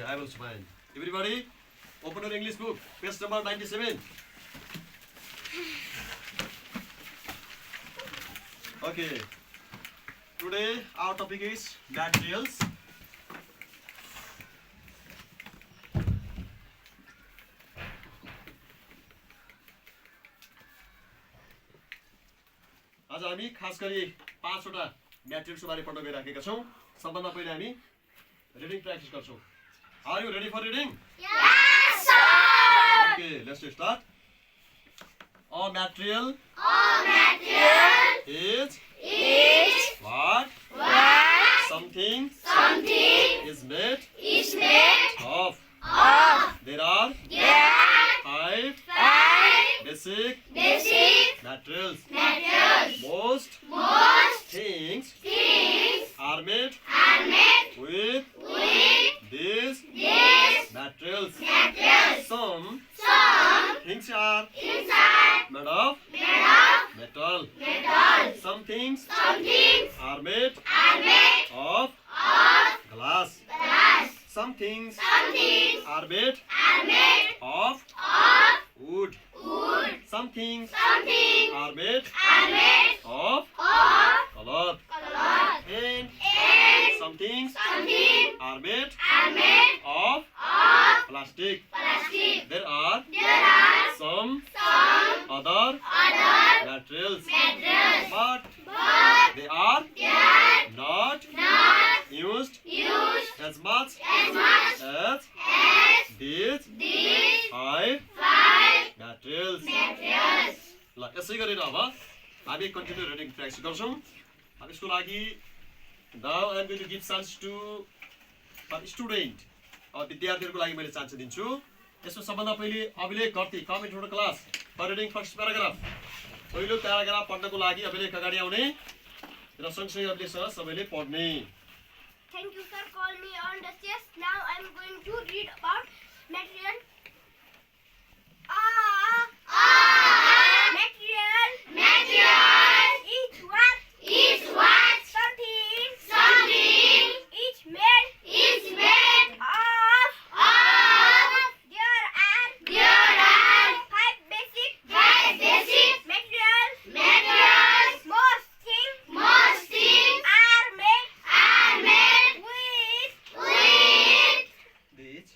I will smile. Everybody, open your English book, page number 97. Okay. Today our topic is materials. आज हामी खास गरी 5 वटा म्याटेरियल्सको बारे पढ्न गइराखेका छौं। सबभन्दा पहिले हामी रिडिङ प्र्याक्टिस गर्छौं। Are you ready for reading? Yes, sir. Okay, let's start. A material is what something is made of. There are 5 basic materials. Most things are made with these materials. Some things are made of metal. Some things are made of glass. Some things are made of wood. Some things are made of cloth. And some things are made of plastic. There are some other materials, but they are not used as much as these 5 materials. ल यसै गरेर अब हामी continue reading practice गर्छौं। अब यसको लागि now I am going to give chance to student विद्यार्थीहरुको लागि मैले चान्स दिन्छु। यसको सबभन्दा पहिले अभिलेख गर्दै come in to class for reading first paragraph. पहिलो प्याराग्राफ पढ्नको लागि अभिलेख अगाडि आउने र सँगसँगै अभिलेखसँग सबैले पढ्ने। Thank you, sir. Call me on the chest. Now I am going to read about material. Material is what something is made of. There are 5 basic materials. Most things are made with These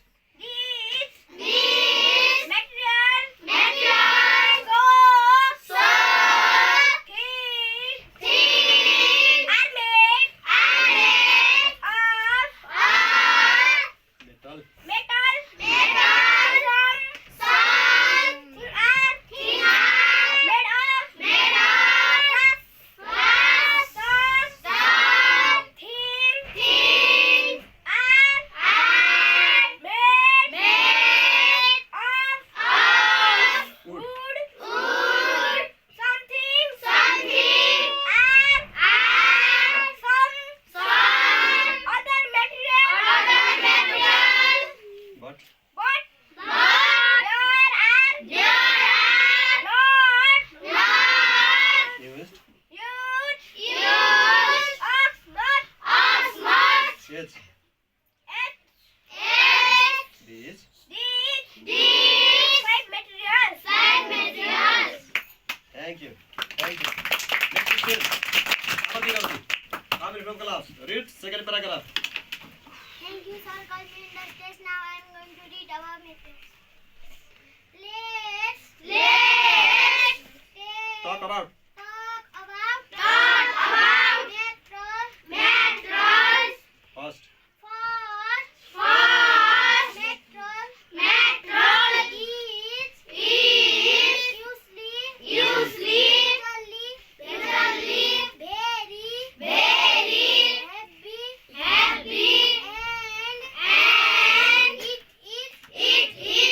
Thank you. Next question. Amir from class. Read second paragraph. Thank you, sir. Call me in the test. Now I am going to read about materials. Let's Talk about materials. first. Metal is usually very heavy and it is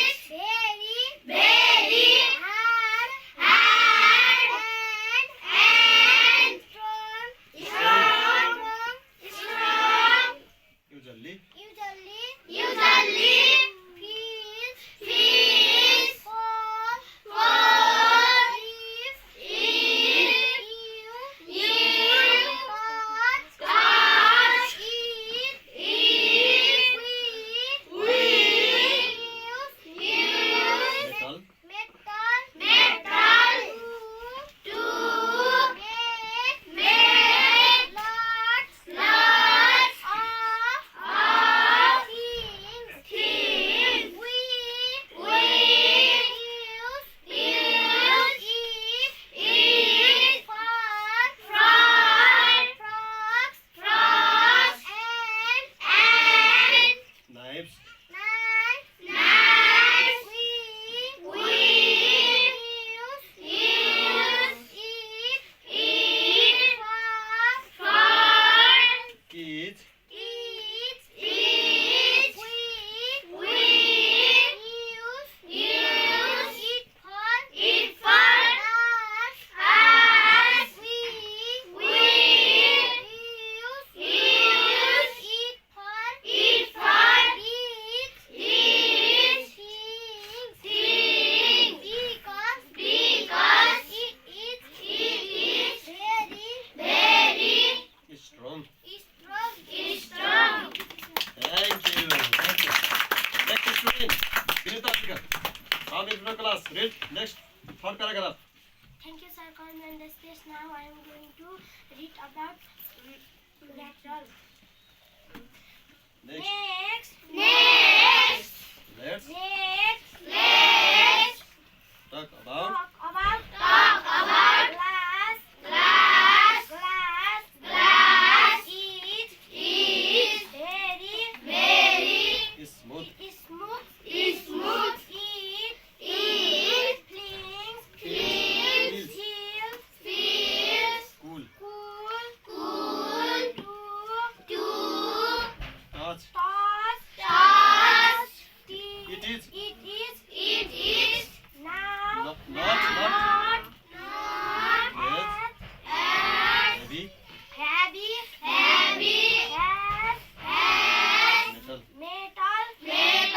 student, Vinita Adhikar. Come in front of class. Read next third paragraph. Thank you, sir. Call me on the stage. Now I am going to read about natural. Next. Next. Let's Next. talk about Talk about glass. Is very smooth. smooth. It feels Cool. cool to Touch. touch. It is It is now not not as heavy heavy as metal. metal. It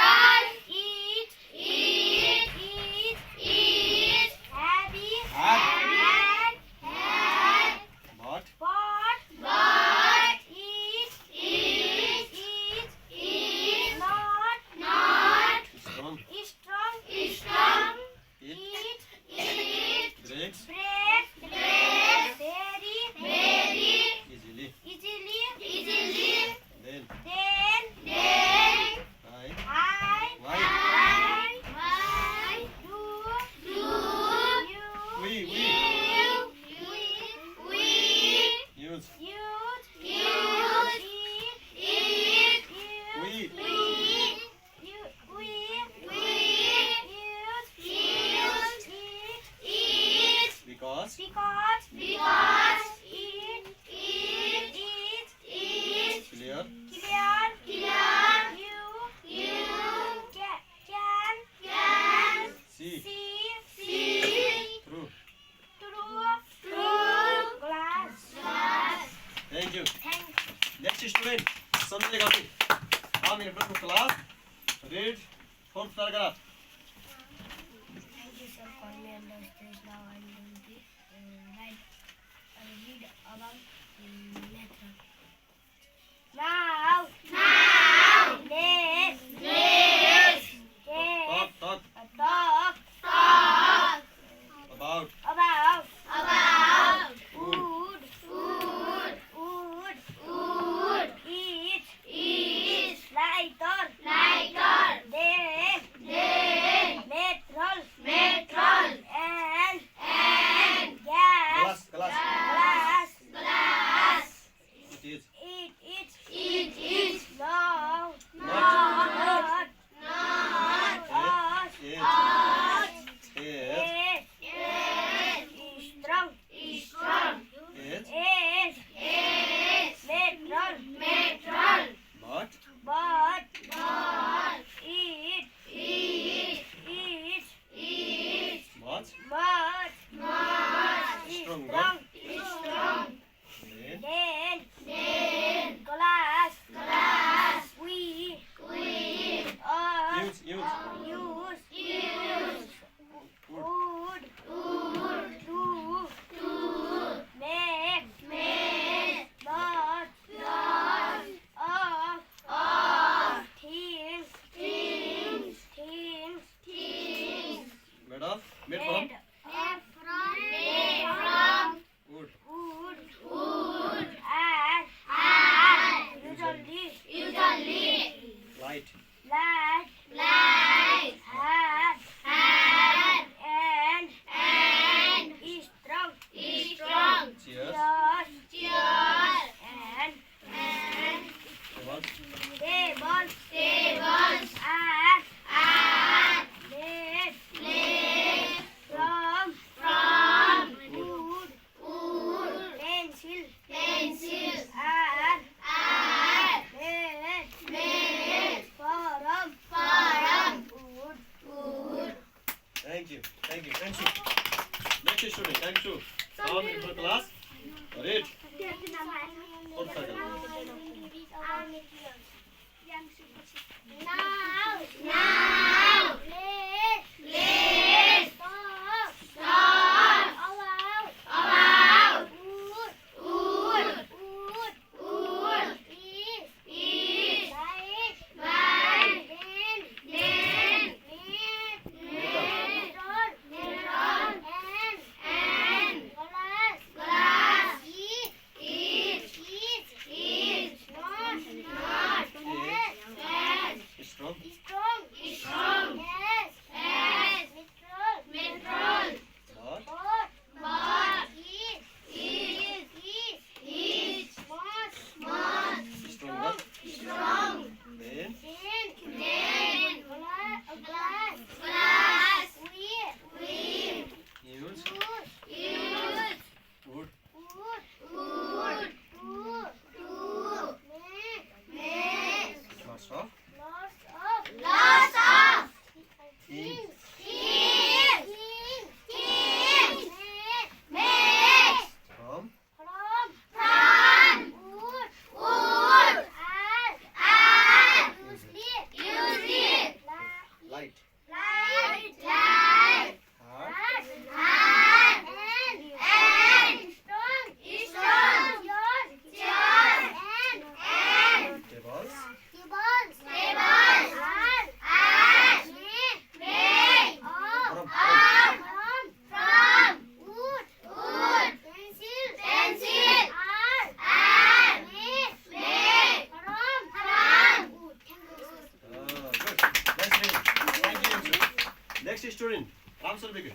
is heavy Hard. and But but it is not strong. strong. It It breaks breaks very easily. easily. Then Then I why do we you use because because it is clear clear. You can see see through. through glass. Thank you. Thank Next student, Sanjay Gandhi. Come in front of class. Read fourth paragraph. you, sir. Call me on the stage. Now I'm going to read about method. Now, let's Talk talk about about food. Wood is lighter than metal and gas. Glass. It It is not is strong. it Metal. but But it is much much stronger strong than than glass. We use use wood to make lots of things made from from wood. wood and usually Light. hard and strong. Cheers. And Tables. tables are made from wood. Pencils are made from wood. Thank you. Next student, thank you. Come in for class. Read. Fourth paragraph. Now, let's talk about wood. Wood is light than Next student, Ram Sarvik.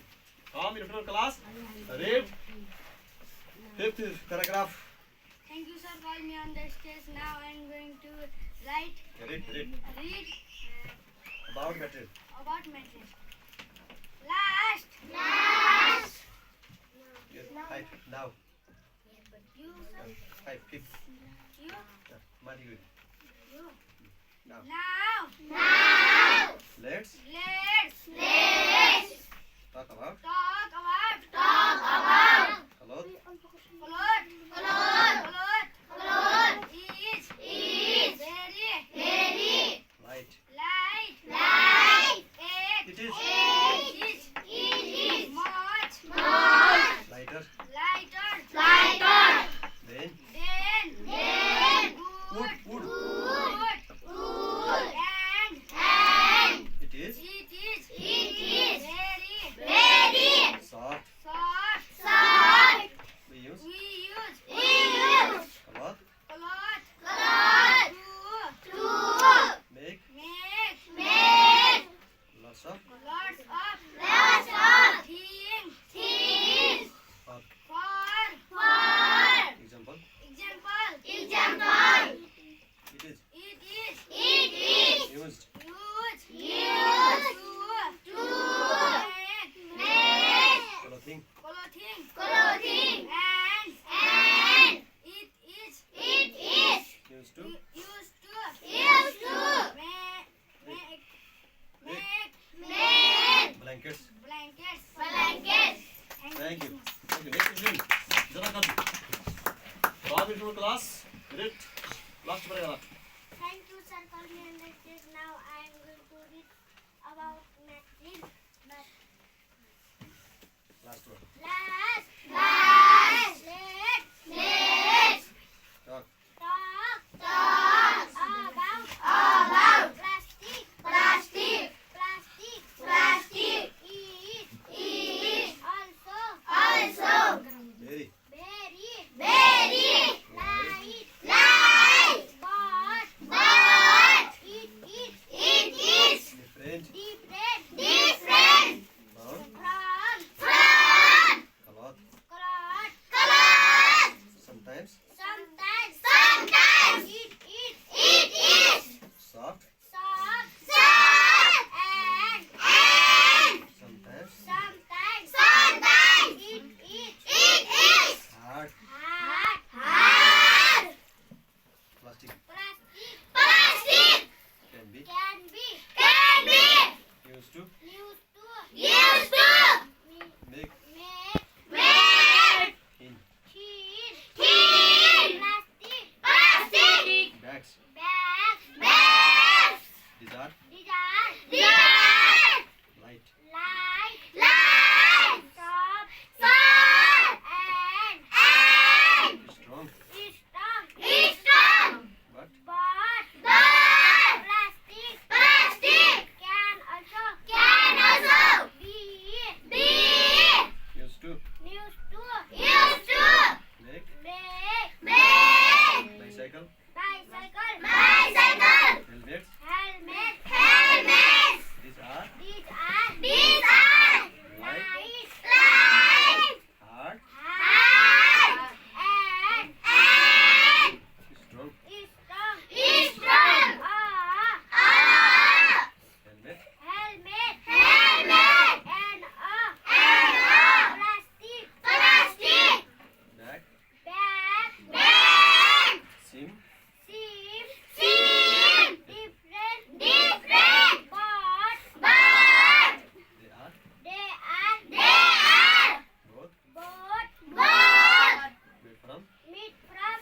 Come in front of class. Read fifth paragraph. Thank you, sir. Call me on the stage. Now I'm going to write. Read Read about material. about material. Last. Yes. Five. Now. You, sir. Five. Fifth. You. Mari. You. Now. Now. Let's Let's talk about talk about cloth. cloth is very Light. light. It is It is much lighter lighter than than wood. and It is it is very soft. soft. We use We use cloth cloth to make make lots of lots of things for for example. example. It is It is used used to make clothing. clothing and it is Used to used to make blankets. blankets. Thank you. Next student. Jana Khan. Come in front of class. Read last paragraph. Thank you, sir. Call me on the stage. Now I am going to read about material. Last one. Let's Talk. talk about plastic. Plastic is also Very very light, but it is different different from from cloth. cloth. Sometimes Sometimes it is soft. soft and Sometimes sometimes it is hard. hard. Plastic Plastic can be can be used to used to make make in plastic bags. bags. These are These are light. light, soft and Strong. strong. But But plastic can also be used to used to make make bicycle. bicycle, Helmets. helmets. These are These are light. hard Hard. and Strong. strong. Helmet. Helmet and plastic Bag. bag Seam. seem different, but They are they are both both made from. made from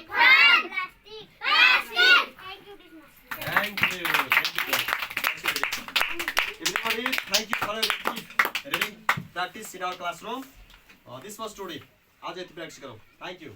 plastic. Thank you, teacher. Thank you. Everybody, thank you for your reading practice in our classroom. This was today. आज यति practice करो. Thank you.